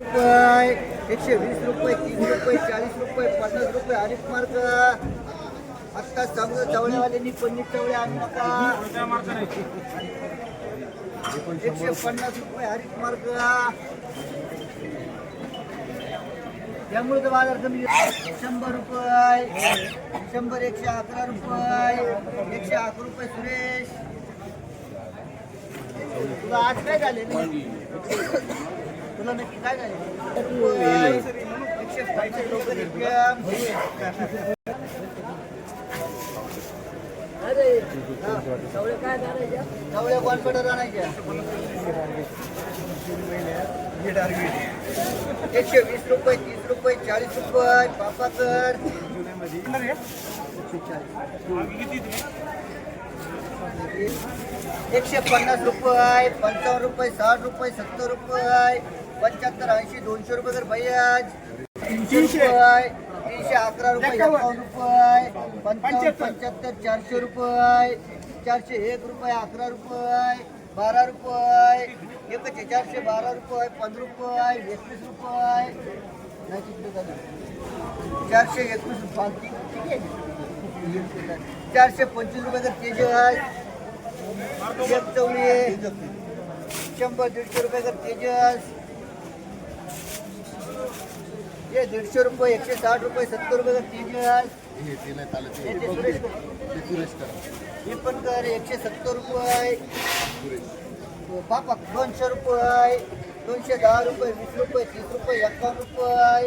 रुपये 120 रुपये 30 रुपये 40 रुपये 50 रुपये हरीफ मार्ग आत्ता समजा चवळेवाल्यांनी पन्नीस चवळे आणू नका 150 रुपये हरीफ मार्ग त्यामुळे तर बाजार कमी 100 रुपये 100 111 रुपये 111 रुपये सुरेश तुला आज काय झाले तुला नक्की काय झाले 160 रुपये चवळे काय आणायच्या चवळे कॉन्फिडर आणायच्या 120 रुपये 30 रुपये 40 रुपये पापाकर 150 रुपये 55 रुपये 60 रुपये 70 रुपये 75 80 200 रुपये तर भैयाज 300 रुपये 311 रुपये 51 रुपये 55 75 400 रुपये 401 रुपये 11 रुपये 12 रुपये 412 रुपये 15 रुपये 21 रुपये 421 रुपये 425 रुपये तर तेजस 100-150 रुपये तर तेजस ये 150 रुपये 160 रुपये 70 रुपये तर तेजस हे पण कर 170 रुपये बापा 200 रुपये 210 रुपये 20 रुपये 30 रुपये 51 रुपये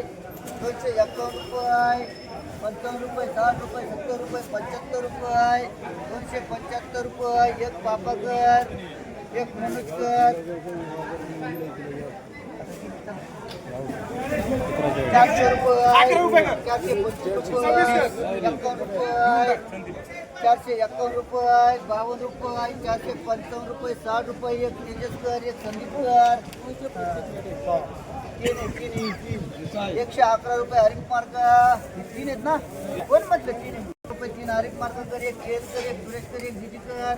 251 रुपये 55 रुपये 60 रुपये 70 रुपये 75 रुपये 275 रुपये एक पापाकर एक मनुष्कर 400 रुपये 425 रुपये 51 रुपये 451 रुपये 52 रुपये 455 रुपये 60 रुपये एक तेजसकर एक संदीपकर 111 रुपये हरीफ मार्ग 3 आहेत ना कोण म्हटलं 3 रुपये 3 हरीफ मार्ग कर एक केलकर एक सुरेशकर एक जिजीकर